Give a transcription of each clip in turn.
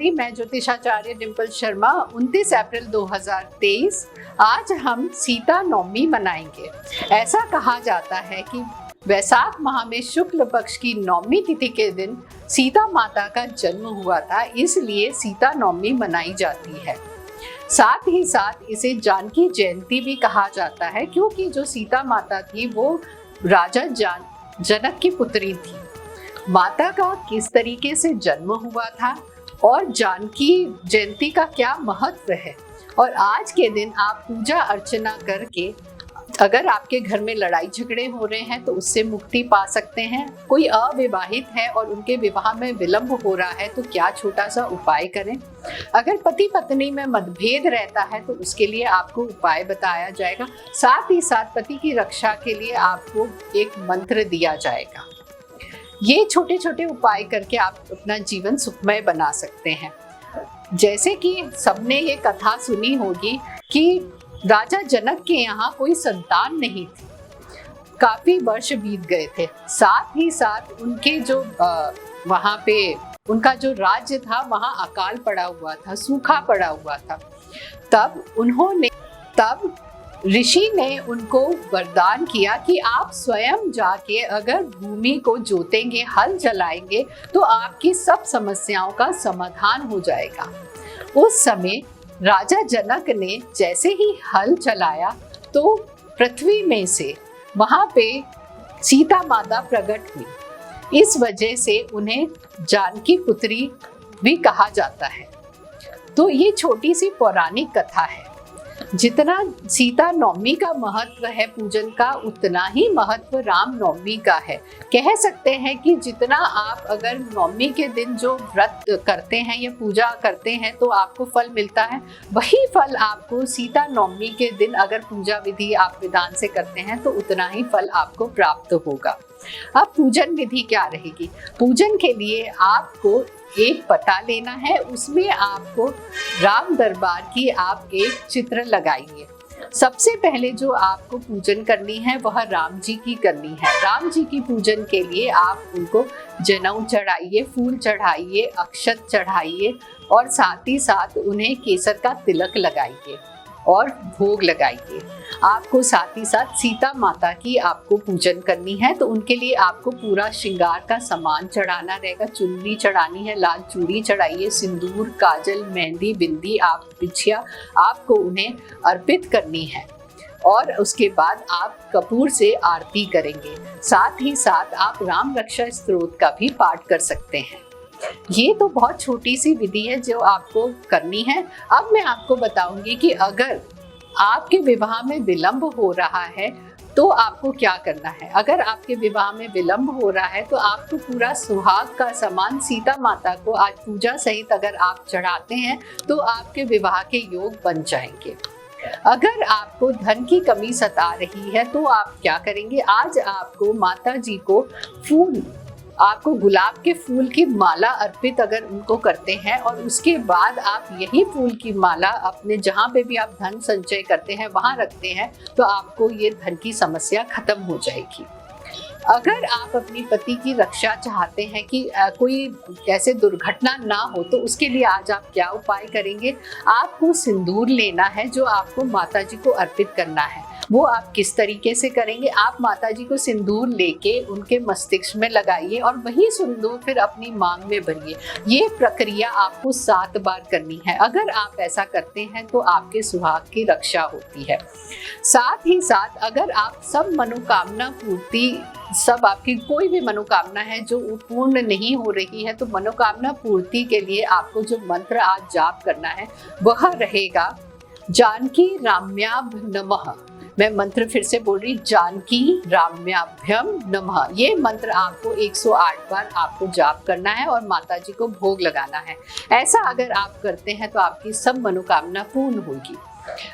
नमस्कारी, मैं ज्योतिषाचार्य डिम्पल शर्मा। 29 अप्रैल 2023 आज हम सीता नवमी मनाएंगे। ऐसा कहा जाता है कि वैशाख माह में शुक्ल पक्ष की नवमी तिथि के दिन सीता माता का जन्म हुआ था, इसलिए सीता नवमी मनाई जाती है। साथ ही साथ इसे जानकी जयंती भी कहा जाता है, क्योंकि जो सीता माता थी वो राजा जनक की पुत्री थी। माता का किस तरीके से जन्म हुआ था और जानकी जयंती का क्या महत्व है, और आज के दिन आप पूजा अर्चना करके अगर आपके घर में लड़ाई झगड़े हो रहे हैं तो उससे मुक्ति पा सकते हैं। कोई अविवाहित है और उनके विवाह में विलंब हो रहा है तो क्या छोटा सा उपाय करें। अगर पति पत्नी में मतभेद रहता है तो उसके लिए आपको उपाय बताया जाएगा। साथ ही साथ पति की रक्षा के लिए आपको एक मंत्र दिया जाएगा। ये छोटे छोटे उपाय करके आप अपना जीवन सुखमय बना सकते हैं। जैसे कि सबने ये कथा सुनी होगी कि राजा जनक के यहाँ कोई संतान नहीं थी, काफी वर्ष बीत गए थे। साथ ही साथ उनके जो वहाँ पे उनका जो राज्य था वहाँ अकाल पड़ा हुआ था, सूखा पड़ा हुआ था। तब ऋषि ने उनको वरदान किया कि आप स्वयं जाके अगर भूमि को जोतेंगे, हल चलाएंगे तो आपकी सब समस्याओं का समाधान हो जाएगा। उस समय राजा जनक ने जैसे ही हल चलाया तो पृथ्वी में से वहां पे सीता माता प्रकट हुई। इस वजह से उन्हें जानकी पुत्री भी कहा जाता है। तो ये छोटी सी पौराणिक कथा है। जितना सीता नवमी का महत्व है पूजन का, उतना ही महत्व राम नवमी का है। कह सकते हैं कि जितना आप अगर नवमी के दिन जो व्रत करते हैं या पूजा करते हैं तो आपको फल मिलता है, वही फल आपको सीता नवमी के दिन अगर पूजा विधि आप विधान से करते हैं तो उतना ही फल आपको प्राप्त होगा। अब पूजन विधि क्या रहेगी? पूजन के लिए आपको एक पटा लेना है, उसमें आपको राम दरबार की आप एक चित्र लगाइए। सबसे पहले जो आपको पूजन करनी है वह राम जी की करनी है। राम जी की पूजन के लिए आप उनको जनेऊ चढ़ाइए, फूल चढ़ाइए, अक्षत चढ़ाइए और साथ ही साथ उन्हें केसर का तिलक लगाइए और भोग लगाइए। आपको साथ ही साथ सीता माता की आपको पूजन करनी है, तो उनके लिए आपको पूरा श्रृंगार का सामान चढ़ाना रहेगा। चुनरी चढ़ानी है, लाल चूड़ी चढ़ाइए, सिंदूर, काजल, मेहंदी, बिंदी, आप बिछिया आपको उन्हें अर्पित करनी है। और उसके बाद आप कपूर से आरती करेंगे। साथ ही साथ आप राम रक्षा स्तोत्र का भी पाठ कर सकते हैं। ये तो बहुत छोटी सी विधि है जो आपको करनी है। अब मैं आपको बताऊंगी कि अगर आपके विवाह में विलंब हो रहा है तो आपको क्या करना है। अगर आपके विवाह में विलंब हो रहा है तो आपको पूरा सुहाग का सामान सीता माता को आज पूजा सहित अगर आप चढ़ाते हैं तो आपके विवाह के योग बन जाएंगे। अगर आपको धन की कमी सता रही है तो आप क्या करेंगे? आज आपको माता जी को आपको गुलाब के फूल की माला अर्पित अगर उनको करते हैं और उसके बाद आप यही फूल की माला अपने जहाँ पे भी आप धन संचय करते हैं वहाँ रखते हैं तो आपको ये धन की समस्या खत्म हो जाएगी। अगर आप अपनी पति की रक्षा चाहते हैं कि कोई ऐसे दुर्घटना ना हो तो उसके लिए आज आप क्या उपाय करेंगे? आपको सिंदूर लेना है जो आपको माता जी को अर्पित करना है। वो आप किस तरीके से करेंगे? आप माता जी को सिंदूर लेके उनके मस्तिष्क में लगाइए और वही सिंदूर फिर अपनी मांग में भरिए। ये प्रक्रिया आपको 7 बार करनी है। अगर आप ऐसा करते हैं तो आपके सुहाग की रक्षा होती है। साथ ही साथ अगर आप सब मनोकामना पूर्ति, सब आपकी कोई भी मनोकामना है जो पूर्ण नहीं हो रही है, तो मनोकामना पूर्ति के लिए आपको जो मंत्र आज जाप करना है वह रहेगा जानकी राम्याभ नमः। मैं मंत्र फिर से बोल रही, जानकी राम्याभ्यम नमः। ये मंत्र आपको 108 बार आपको जाप करना है और माता जी को भोग लगाना है। ऐसा अगर आप करते हैं तो आपकी सब मनोकामना पूर्ण होगी।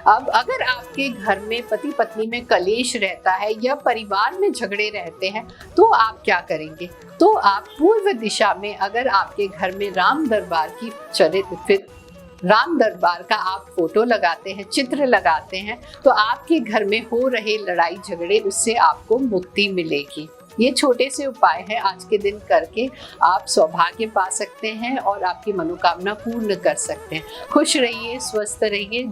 अब अगर आपके घर में पति पत्नी में कलेश रहता है या परिवार में झगड़े रहते हैं तो आप क्या करेंगे? तो आप पूर्व दिशा में अगर आपके घर में राम दरबार का आप फोटो लगाते हैं, चित्र लगाते हैं, तो आपके घर में हो रहे लड़ाई झगड़े उससे आपको मुक्ति मिलेगी। ये छोटे से उपाय हैं, आज के दिन करके आप सौभाग्य पा सकते हैं और आपकी मनोकामना पूर्ण कर सकते हैं। खुश रहिए, स्वस्थ रहिए।